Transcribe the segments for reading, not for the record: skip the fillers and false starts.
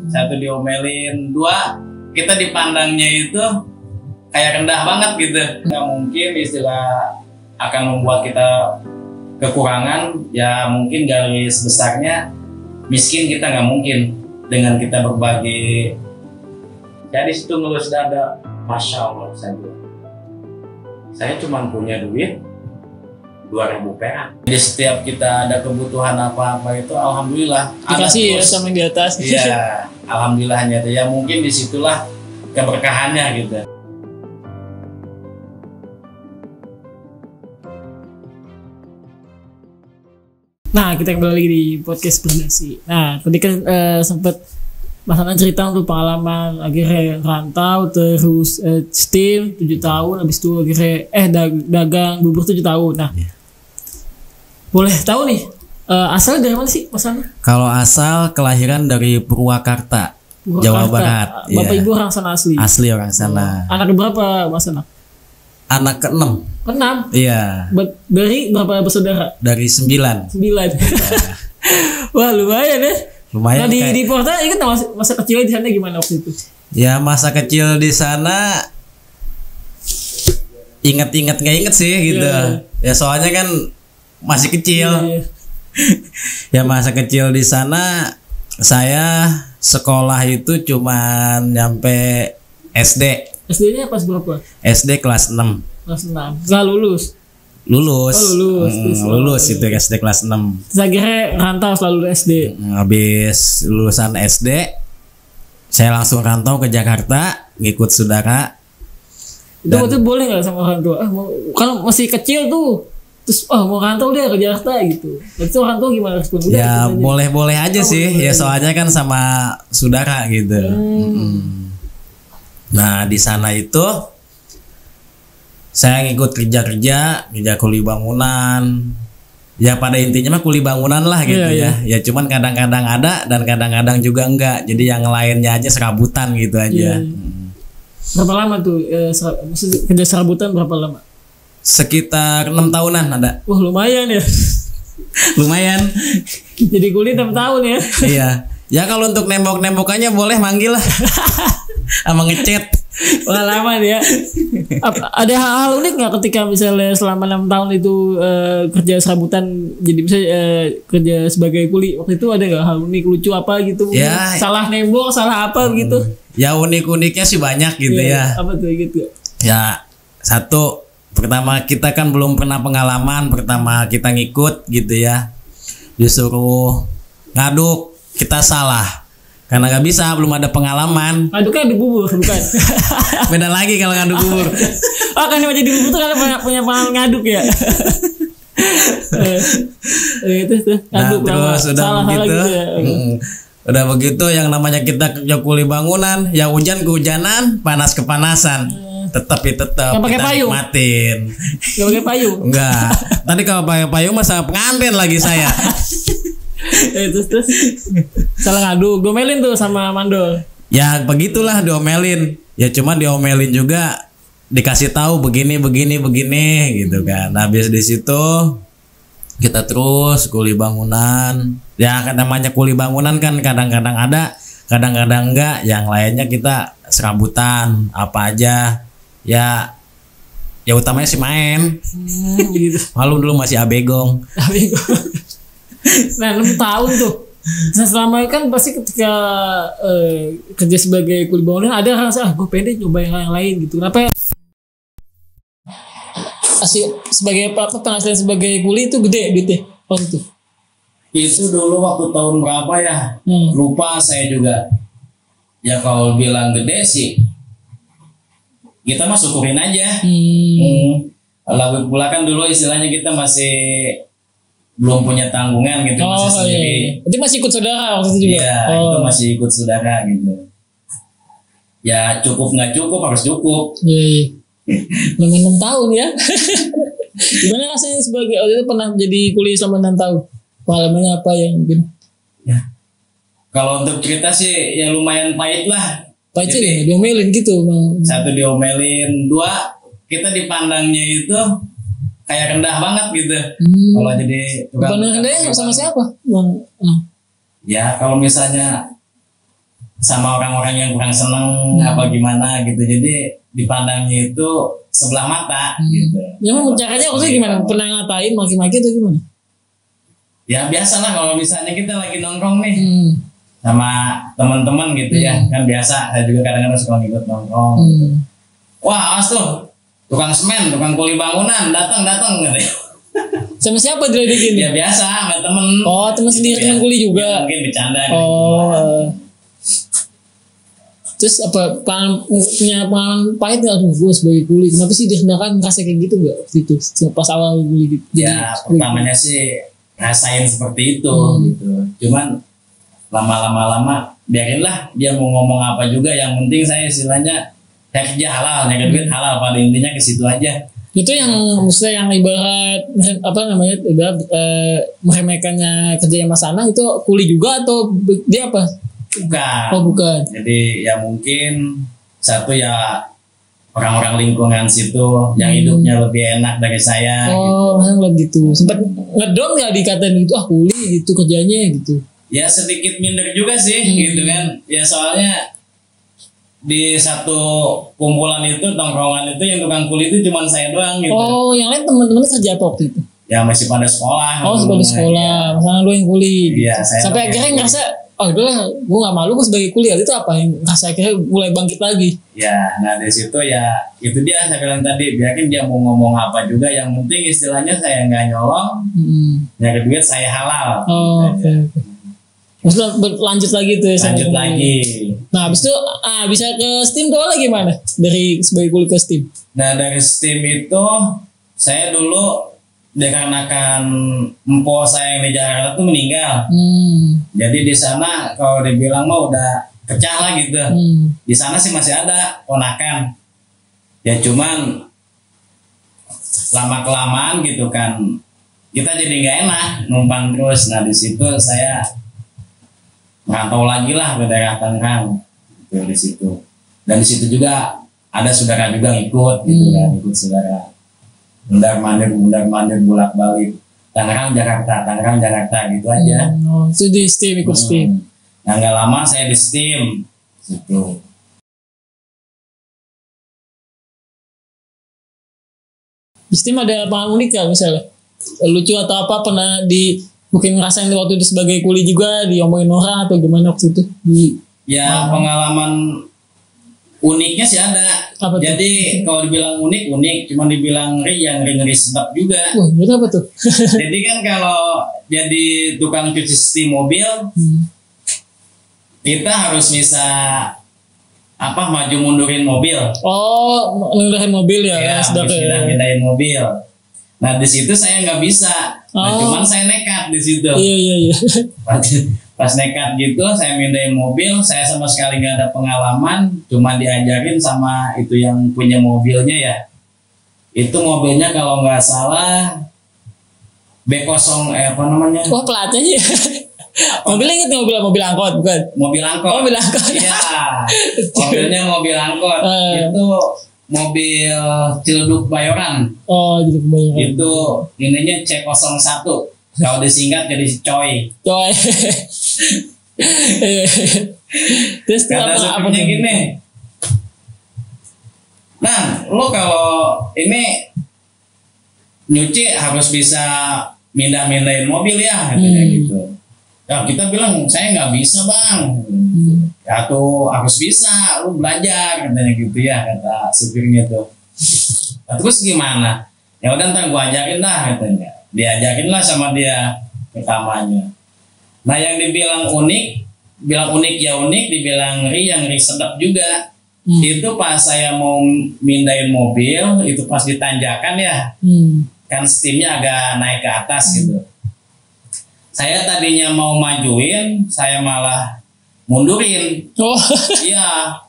Satu diomelin, dua kita dipandangnya itu kayak rendah banget gitu. Nggak mungkin istilah akan membuat kita kekurangan, ya mungkin garis besarnya miskin kita nggak mungkin dengan kita berbagi. Jadi situ ngelus dada, Masya Allah saya cuma punya duit 2.000 perak. Jadi setiap kita ada kebutuhan apa-apa itu alhamdulillah dikasih ya sama yang di atas. Iya, alhamdulillahnya itu ya, mungkin disitulah keberkahannya gitu. Nah, kita kembali lagi di podcast Berdasi. Nah, tadi kan sempat Mas Anan cerita untuk pengalaman akhirnya rantau, terus STEAM 7 tahun, habis itu akhirnya dagang bubur 7 tahun. Nah, boleh tahu nih, asal dari mana sih Mas Anan? Kalau asal kelahiran dari Purwakarta, Jawa Barat. Bapak ya. Ibu orang sana asli? Asli orang sana. Anak berapa Mas Anan? Anak ke-6. Ke-6? Iya. Dari berapa bersaudara? Dari 9. 9. Wah, lumayan ya. Lumayan. Nah, di Porta ingat masa kecil di sana gimana waktu itu? Ya masa kecil di sana inget-inget nggak inget sih gitu. Yeah. Ya soalnya kan masih kecil. Yeah. Ya masa kecil di sana saya sekolah itu cuman nyampe SD. SD-nya pas berapa? SD kelas 6. Kelas 6. Nggak lulus? Lulus. Oh, lulus. Lulus itu SD kelas 6. Terus akhirnya rantau selalu SD. Habis lulusan SD saya langsung rantau ke Jakarta ngikut saudara. Itu waktu itu boleh nggak sama orang tua? Kalau masih kecil tuh, terus mau rantau dia ke Jakarta gitu. Itu orang tua gimana respon? Ya boleh-boleh aja sih. Boleh. Ya soalnya kan sama saudara gitu. Nah di sana itu saya ngikut kerja kuli bangunan. Ya pada intinya mah kuli bangunan lah gitu ya. Ya cuman kadang-kadang ada dan kadang-kadang juga enggak. Jadi yang lainnya aja serabutan gitu aja. Berapa lama tuh kerja serabutan berapa lama? Sekitar 6 tahunan ada. Wah lumayan ya. Lumayan. Jadi kuli 6 tahun ya. Iya. Ya kalau untuk nembok-nembokannya boleh manggil lah. Sama ngechat. Pengalaman ya. Ada hal unik nggak ketika misalnya selama 6 tahun itu kerja serabutan, jadi bisa kerja sebagai kuli, waktu itu ada nggak hal unik lucu apa gitu? Ya, salah nembok, salah apa gitu? Ya unik-uniknya sih banyak gitu ya. Apa tuh gitu? Ya satu, pertama kita kan belum pernah pengalaman, pertama kita ngikut gitu ya, disuruh ngaduk, kita salah. Karena nggak bisa, belum ada pengalaman. Ngaduknya di bubur bukan? Beda lagi kalau ngaduk bubur. Oh kan jadi bubur tuh kan punya pengalaman ngaduk ya. Itu tuh ngaduk terus udah begitu. Gitu ya. Udah begitu yang namanya kita kerja kuli bangunan, ya hujan kehujanan, panas kepanasan. Tetap kita pakai payung. Nikmatin. Gak pakai payung. Enggak. Tadi kalau pakai payung masa pengantin lagi saya. Terus salah ngaduk, diomelin tuh sama mandor. Ya begitulah diomelin. Ya cuma diomelin juga dikasih tahu begini gitu kan. Habis di situ kita terus kuli bangunan. Ya kan namanya kuli bangunan kan kadang-kadang ada, kadang-kadang enggak. Yang lainnya kita serabutan apa aja. Ya utamanya sih main. Gitu. Malu dulu masih abegong. Nah 6 tahun tuh. Nah selama kan pasti ketika kerja sebagai kuli bangunan ada rasa gue pede nyoba yang lain gitu. Kenapa? Sebagai penghasilan sebagai kuli itu gede duitnya waktu itu. Itu dulu waktu tahun berapa ya? Lupa saya juga. Ya kalau bilang gede sih, kita mah syukurin aja. Lalu pula kan dulu istilahnya kita masih belum punya tanggungan gitu, masih sendiri. Itu masih ikut saudara waktu itu juga? Iya, itu masih ikut saudara gitu. Ya cukup nggak cukup, harus cukup. Iya. 6 tahun ya. Gimana rasanya sebagai waktu itu pernah jadi kuli selama 6 tahun? Pengalamannya apa yang mungkin? Ya. Kalau untuk cerita sih ya lumayan pahit lah. Pahit sih, diomelin gitu. Satu diomelin, dua kita dipandangnya itu kayak rendah banget gitu. Kalau jadi pandang rendahnya sama siapa? Ya kalau misalnya sama orang-orang yang kurang seneng apa gimana gitu. Jadi dipandangnya itu sebelah mata gitu. Ya mau caranya maksudnya gimana? Pernah ngatain maki-maki atau gimana? Ya biasalah kalau misalnya kita lagi nongkrong nih sama teman-teman gitu ya, kan biasa. Saya juga kadang-kadang suka ngikut nongkrong. Wah, awas tuh tukang semen, tukang kuli bangunan datang gitu. Sama siapa diledekin? Ya biasa sama temen. Oh, teman sendiri, Gitu teman kuli juga. Ya, mungkin bercanda. Oh. Terus apa punya pengalaman pahit nggak? Aduh, gue sebagai kuli kenapa sih dihendakan ngerasa kayak gitu nggak waktu itu pas awal kuli gitu? Ya pertamanya sih rasain seperti itu gitu. Cuman lama biarinlah dia mau ngomong apa juga. Yang penting saya istilahnya saya kerja halal, nyari duit halal. Pada intinya ke situ aja. Itu yang maksudnya yang ibarat apa namanya meremehkannya kerja Mas Anang itu kuli juga atau dia apa? Bukan. Oh bukan. Jadi ya mungkin satu ya orang-orang lingkungan situ yang hidupnya lebih enak dari saya. Oh, gitu. Sempat ngedon nggak dikatain gitu, kuli gitu kerjanya gitu. Ya sedikit minder juga sih gitu kan. Ya soalnya di satu kumpulan itu, tongkrongan itu yang tukang kuli itu cuma saya doang gitu. Oh, yang lain teman-teman kerja apa waktu itu? Ya masih pada sekolah. Oh, pada sekolah. Masalah lu yang kuli. Iya, saya sampai akhirnya ngerasa udahlah, gue gak malu gue sebagai kuliah. Itu apa yang ngerasa akhirnya mulai bangkit lagi? Ya, nah dari situ ya itu dia saya bilang tadi, biarkan dia mau ngomong apa juga, yang penting istilahnya saya nggak nyolong, nyari duit saya halal. Oh, gitu okay. Maksudnya lanjut lagi tuh ya. Lanjut lagi. Nah habis itu bisa ke Steam tuh lagi gimana? Dari sebagai kuliah ke Steam? Nah dari Steam itu saya dulu dikarenakan empo saya yang di Jakarta tuh meninggal. Jadi di sana kalau dibilang mah udah pecah lah gitu. Di sana sih masih ada ponakan. Ya cuman lama kelamaan gitu kan kita jadi nggak enak numpang terus. Nah di situ saya merantau lagi lah ke daerah Tangerang gitu di situ. Dan di situ juga ada saudara juga ngikut gitu kan, ikut saudara. Mundar-mandir bolak-balik Tangerang Jakarta gitu aja. Itu di Steam, ikut Steam. Nah nggak lama saya di Steam gitu. Di Steam ada pengalaman unik gak misalnya? Lucu atau apa pernah mungkin ngerasain waktu itu sebagai kuli juga diomongin orang atau gimana waktu itu? Ya pengalaman uniknya sih ada. Apa jadi kalau dibilang unik, cuma dibilang ngeri sedap juga. Wah, itu apa tuh? Jadi kan kalau jadi tukang cuci setir mobil, kita harus bisa maju mundurin mobil. Oh, mundurin mobil ya? Ya, pindahin mobil. Nah di situ saya nggak bisa. Nah, cuman saya nekat di situ. Iya. Pas nekat gitu saya mindahin mobil, saya sama sekali nggak ada pengalaman, cuma diajarin sama itu yang punya mobilnya ya. Itu mobilnya kalau nggak salah B0 apa namanya? Wah pelatnya ya. Mobilnya inget mobil angkot bukan? Mobil angkot. Mobil angkot. Iya. Mobilnya mobil angkot. Itu mobil Ciledug Bayoran. Oh, Ciledug Bayoran. Itu ininya C01. Kalau disingkat jadi Coy. Terus kata supirnya gini. Nah, lo kalau ini nyuci harus bisa mindahin mobil ya, katanya gitu. Ya kita bilang saya nggak bisa bang. Ya tuh harus bisa, lu belajar katanya gitu ya, kata supirnya tuh. Nah, terus gimana? Ya udah ntar gua ajarin dah katanya. Diajarin lah sama dia pertamanya. Nah yang dibilang unik ya unik, dibilang ngeri sedap juga. Itu pas saya mau mindahin mobil, itu pas ditanjakan ya, kan steamnya agak naik ke atas gitu. Saya tadinya mau majuin, saya malah mundurin. Iya.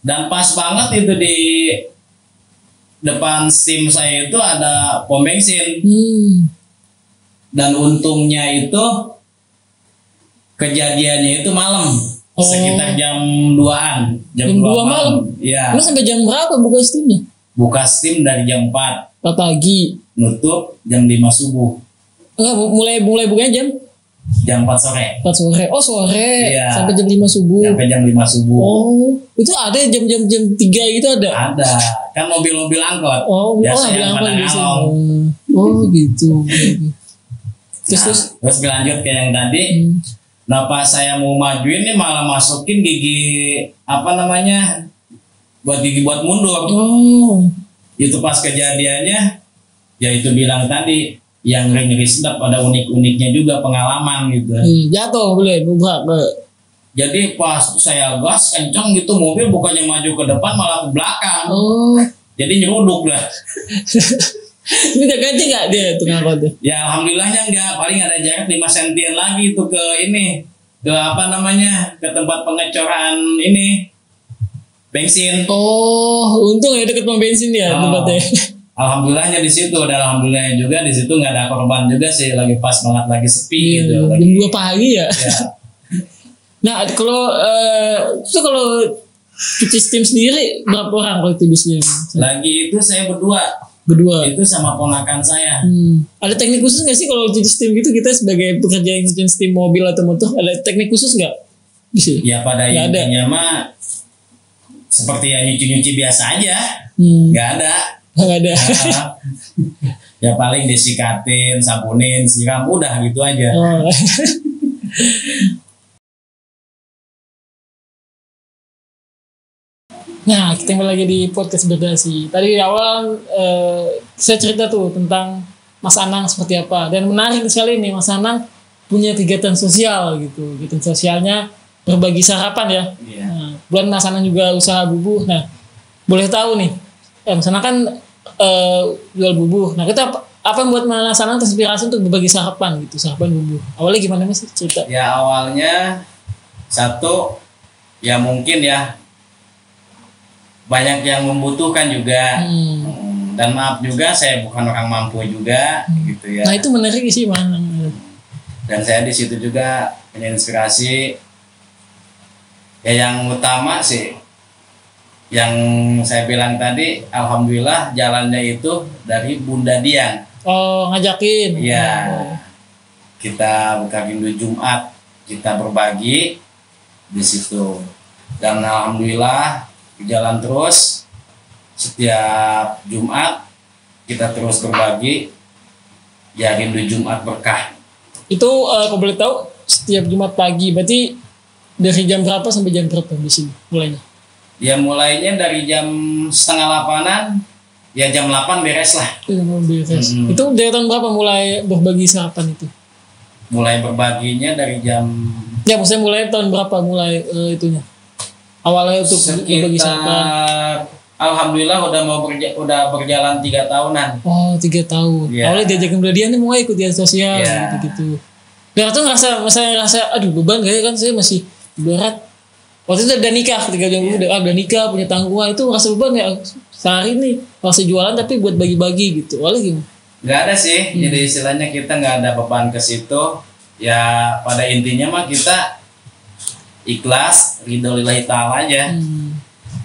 Dan pas banget itu di depan steam saya itu ada pom bensin. Dan untungnya itu kejadiannya itu malam, sekitar jam 2-an, jam 2 malam. Iya. Lu sampai jam berapa buka steamnya? Buka steam dari jam 4 pagi, nutup jam 5 subuh. Enggak, mulai bukanya jam jam 4 sore. 4 sore. Oh sore. Iya. Sampai jam 5 subuh. Sampai jam 5 subuh. Oh, itu ada jam 3 gitu ada. Ada. Kan mobil-mobil angkot. Oh, biasanya bilang pada apa biasa. ngalong. Oh, gitu. Terus Terus berlanjut ke yang tadi. Nah pas saya mau majuin nih malah masukin gigi apa namanya buat gigi buat mundur. Oh, Itu pas kejadiannya ya itu bilang tadi yang ngeri sedap, ada unik-uniknya juga pengalaman gitu. jatuh boleh nubrak ke. Jadi pas saya gas kenceng gitu mobil bukannya maju ke depan malah ke belakang. Oh, Jadi nyeruduk lah. minta ganti nggak dia tuh ngangkot tuh? Ya alhamdulillahnya enggak, paling ada jarak 5 sentian lagi itu ke ini, ke apa namanya, ke tempat pengecoran ini bensin. Oh, untung ya deket pom bensin ya Oh. tempatnya. Alhamdulillahnya di situ, dan alhamdulillahnya juga di situ nggak ada korban juga sih, lagi pas banget lagi sepi gitu. Jam 2 pagi ya. Ya. Nah, kalau cuci steam sendiri berapa orang kalau itu biasanya? Lagi itu saya berdua Berdua. itu sama ponakan saya. Ada teknik khusus nggak sih kalau cuci steam gitu, kita sebagai pekerja yang cuci steam mobil atau motor, ada teknik khusus nggak? Bisa. Ya pada Nggak ada. intinya mah seperti yang nyuci-nyuci biasa aja, nggak ada. Nggak ada. Ya paling disikatin, sabunin, siram, udah gitu aja. Oh. Nah, kita kembali lagi di podcast Berdasi. Tadi di awal saya cerita tuh tentang Mas Anang seperti apa, dan menarik sekali nih Mas Anang punya kegiatan sosial gitu. Kegiatan sosialnya berbagi sarapan ya. Iya. Nah, bulan Mas Anang juga usaha bubuh. Nah, boleh tahu nih, Mas Anang kan jual bubuh. Nah, kita apa yang buat Mas Anang terinspirasi untuk berbagi sarapan gitu, sarapan bubuh? Awalnya gimana Mas cerita? Ya awalnya satu, ya mungkin ya banyak yang membutuhkan juga. Dan maaf juga saya bukan orang mampu juga gitu ya. Nah, itu menarik sih Mas. Dan saya di situ juga punya inspirasi. Ya yang utama sih yang saya bilang tadi, alhamdulillah jalannya itu dari Bunda Dian. Oh, ngajakin. Iya. Kita buka rindu Jumat, kita berbagi di situ. Dan alhamdulillah jalan terus, setiap Jumat kita terus berbagi, ya rindu Jumat berkah. Itu kalau boleh tahu setiap Jumat pagi, berarti dari jam berapa sampai jam berapa di sini mulainya? Ya mulainya dari jam 7:30-an, ya jam 8 beres lah. Itu dari tahun berapa mulai berbagi sarapan itu? Mulai berbaginya dari jam Ya maksudnya mulai tahun berapa mulai itunya? Awalnya untuk berbagi sarapan. sekitar, alhamdulillah udah berjalan 3 tahunan. Oh, 3 tahun. Iya. Awalnya diajakin Bunda Dian nih mau ikut dia sosial Iya. gitu. Dan itu ngerasa aduh beban kayaknya kan saya masih berat. Waktu itu udah nikah, ketika udah nikah punya tanggungan, itu ngerasa beban ya sehari nih masih jualan tapi buat bagi-bagi gitu. Awalnya gimana? Nggak ada sih, jadi istilahnya kita nggak ada beban ke situ. Ya pada intinya mah kita ikhlas, ridho lillahi ta'ala aja.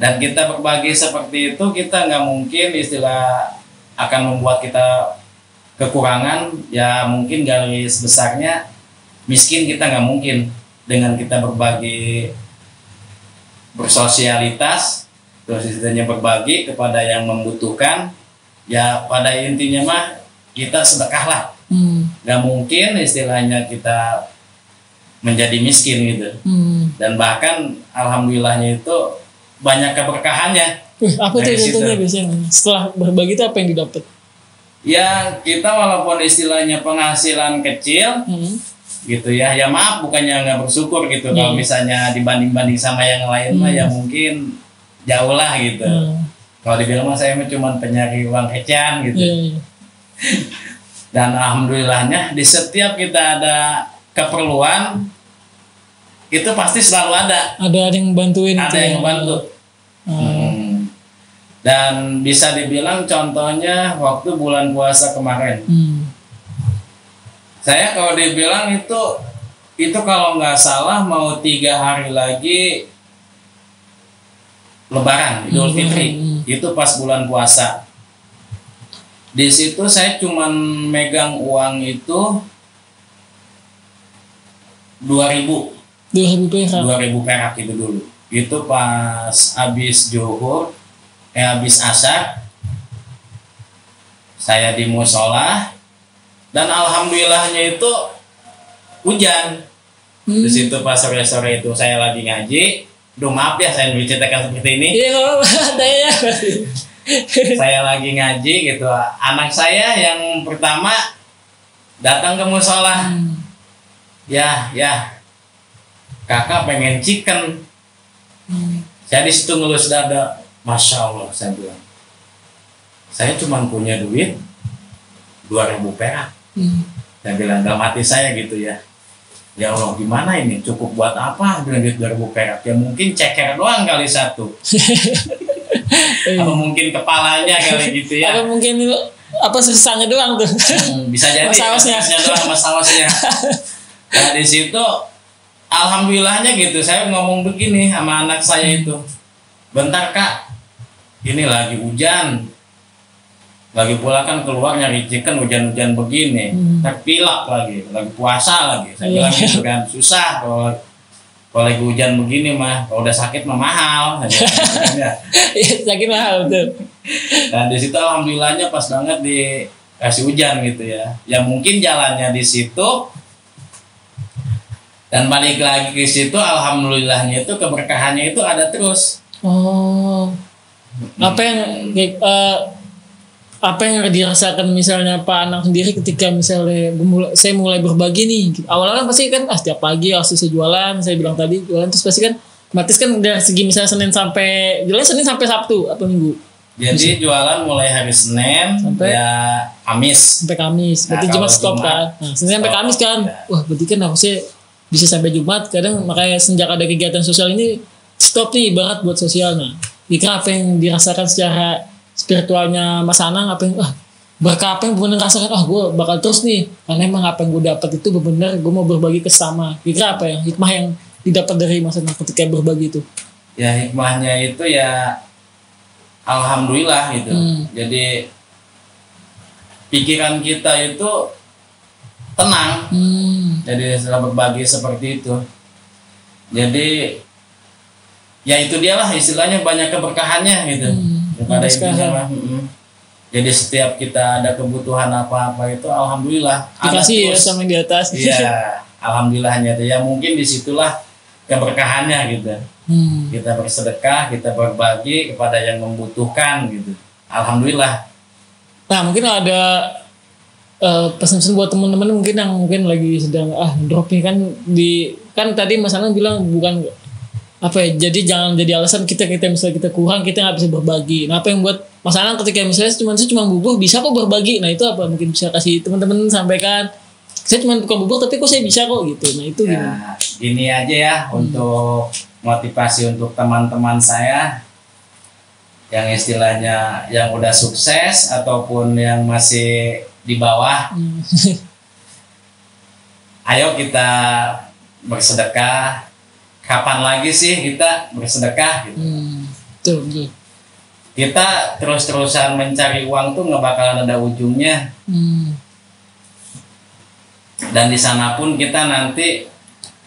Dan kita berbagi seperti itu, kita nggak mungkin istilah akan membuat kita kekurangan. Ya mungkin garis besarnya miskin kita nggak mungkin. Dengan kita berbagi, bersosialitas, terus istilahnya berbagi kepada yang membutuhkan, ya pada intinya mah kita sedekah lah. Nggak mungkin istilahnya kita menjadi miskin gitu. Dan bahkan alhamdulillahnya itu banyak keberkahannya. Apa tuh contohnya biasanya? Setelah berbagi itu apa yang didapat? Ya kita walaupun istilahnya penghasilan kecil gitu ya, ya maaf bukannya nggak bersyukur gitu. Kalau misalnya dibanding sama yang lain mah ya mungkin jauh lah gitu. Kalau dibilang mah saya cuma penyari uang kecian gitu. Dan alhamdulillahnya di setiap kita ada keperluan itu pasti selalu ada. Ada yang bantuin. Ada yang bantu. Dan bisa dibilang contohnya waktu bulan puasa kemarin. Saya kalau dibilang itu kalau nggak salah mau 3 hari lagi Lebaran Idul Fitri. Itu pas bulan puasa. Di situ saya cuman megang uang itu 2000 perak. 2000 perak itu dulu. Itu pas habis zuhur, habis asar, saya di musola dan alhamdulillahnya itu hujan. Di situ pas sore-sore itu saya lagi ngaji. Duh maaf ya saya menceritakan seperti ini. Iya kalau ada ya. Saya lagi ngaji gitu. Anak saya yang pertama datang ke musola. Ya, kakak pengen chicken. Saya di situ ngelus dada. Masya Allah saya bilang. Saya cuma punya duit 2000 perak. Saya bilang dalam hati saya gitu ya. Ya Allah gimana ini cukup buat apa dengan duit 2000 perak? Ya mungkin ceker doang kali satu. Atau mungkin kepalanya kali gitu ya. Atau mungkin apa sisanya doang tuh. Bisa jadi sausnya doang sama sausnya. Nah di situ alhamdulillahnya gitu saya ngomong begini sama anak saya itu. Bentar kak, ini lagi hujan. Lagi pula kan keluar nyari chicken hujan-hujan begini, terpilak lagi puasa lagi. Saya bilang gitu kan, susah kalau lagi hujan begini mah, kalau udah sakit mah mahal. Sakit mahal betul. Nah di situ alhamdulillahnya pas banget dikasih hujan gitu ya. Ya mungkin jalannya di situ dan balik lagi ke situ, alhamdulillahnya itu keberkahannya itu ada terus. Oh, apa yang dirasakan misalnya Pak Anang sendiri ketika misalnya saya mulai berbagi nih, awalnya kan pasti kan setiap pagi harus saya jualan, saya bilang tadi jualan terus pasti kan otomatis kan dari segi misalnya Senin sampai Sabtu atau Minggu. Jadi jualan mulai hari Senin sampai ya Kamis. Sampai Kamis. Berarti Jumat stop kan. Nah, Senin sampai Kamis kan. Wah, berarti kan harusnya bisa sampai Jumat. Kadang makanya sejak ada kegiatan sosial ini stop nih ibarat buat sosialnya. Kira apa yang dirasakan secara spiritualnya Mas Anang, apa yang berkah apa yang benar rasakan, gue bakal terus nih karena emang apa yang gue dapat itu benar gue mau berbagi ke sesama. Kira apa ya hikmah yang didapat dari Mas Anang ketika berbagi itu? Ya hikmahnya itu ya alhamdulillah gitu. Jadi pikiran kita itu tenang. Jadi setelah berbagi seperti itu, jadi ya itu dia lah istilahnya banyak keberkahannya gitu. Pada intinya jadi setiap kita ada kebutuhan apa-apa itu alhamdulillah dikasih ya sama yang di atas. Iya, alhamdulillahnya itu ya mungkin disitulah keberkahannya gitu. Kita bersedekah, kita berbagi kepada yang membutuhkan gitu. Alhamdulillah. Nah mungkin ada pesan-pesan buat teman-teman mungkin yang mungkin lagi sedang drop nih kan tadi Mas Anang bilang bukan apa ya, jadi jangan jadi alasan kita misalnya kita kurang kita nggak bisa berbagi. Nah apa yang buat Mas Anang ketika misalnya saya cuma bubur bisa kok berbagi, nah itu apa mungkin bisa kasih teman-teman sampaikan, saya cuma bukan bubur tapi kok saya bisa kok gitu. Nah itu ya, gini aja ya untuk motivasi untuk teman-teman saya yang istilahnya yang udah sukses ataupun yang masih di bawah. Ayo kita bersedekah. Kapan lagi sih kita bersedekah gitu? Betul. Kita terus-terusan mencari uang tuh nggak bakalan ada ujungnya. Dan di sana pun kita nanti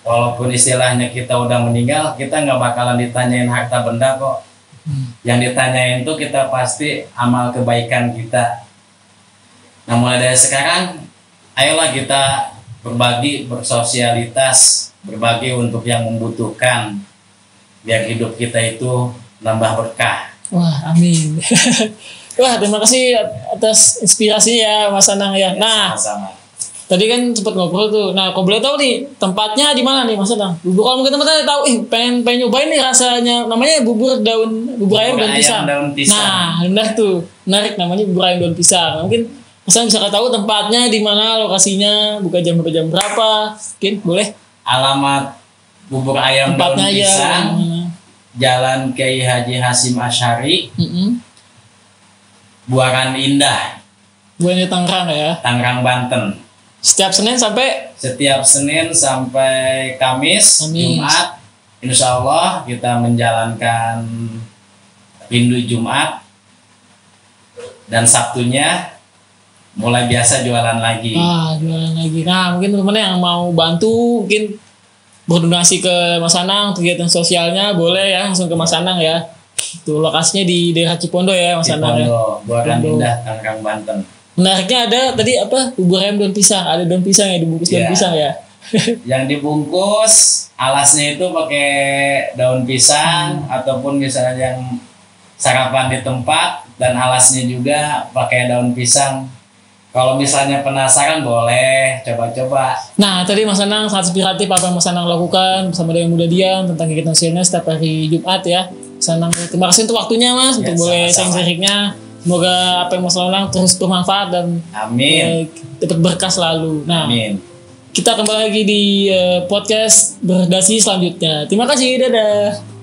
walaupun istilahnya kita udah meninggal, kita nggak bakalan ditanyain harta benda kok. Yang ditanyain tuh kita pasti amal kebaikan kita. Nah mulai dari sekarang, ayolah kita berbagi, bersosialitas, berbagi untuk yang membutuhkan, biar hidup kita itu nambah berkah. Wah, amin. Wah, terima kasih atas inspirasinya ya Mas Anang ya. Nah, sama-sama. Tadi kan sempat ngobrol tuh. Nah, kalau boleh tahu nih tempatnya di mana nih Mas Anang? Bubur kalau mungkin teman-teman tahu, pengen nyobain nih rasanya. Namanya bubur ayam daun pisang. Nah, benar tuh. Menarik namanya bubur ayam daun pisang. Mungkin Mas Anang bisa tahu tempatnya di mana, lokasinya, buka jam berapa? Mungkin boleh. Alamat bubur ayam daun pisang, Jalan Kiai Haji Hasyim Asy'ari, Buaran Indah, Tangerang ya. Tangerang, Banten. Setiap Senin sampai Kamis. Jumat, insya Allah kita menjalankan rindu Jumat dan Sabtunya mulai biasa jualan lagi. Jualan lagi. Nah, mungkin teman-teman yang mau bantu mungkin berdonasi ke Mas Anang kegiatan sosialnya boleh ya langsung ke Mas Anang ya. Tuh lokasinya di daerah Cipondo ya Mas Anang ya. Cipondo, Buaran Indah, Tanggerang, Banten. Menariknya ada tadi apa bubur ayam daun pisang, ada daun pisang ya dibungkus daun Iya. pisang ya. Yang dibungkus alasnya itu pakai daun pisang ataupun misalnya yang sarapan di tempat dan alasnya juga pakai daun pisang. Kalau misalnya penasaran boleh coba-coba. Nah tadi Mas Anang sangat inspiratif apa yang Mas Anang lakukan bersama dengan Muda Diam tentang kegiatan sosialnya setiap hari Jumat ya. Mas Anang terima kasih untuk waktunya Mas Ya, untuk boleh sama-sama. sharing-sharingnya. Semoga apa yang Mas Anang terus bermanfaat dan Amin. dapat berkah selalu. Nah Amin. kita kembali lagi di podcast berdasi selanjutnya. Terima kasih, dadah.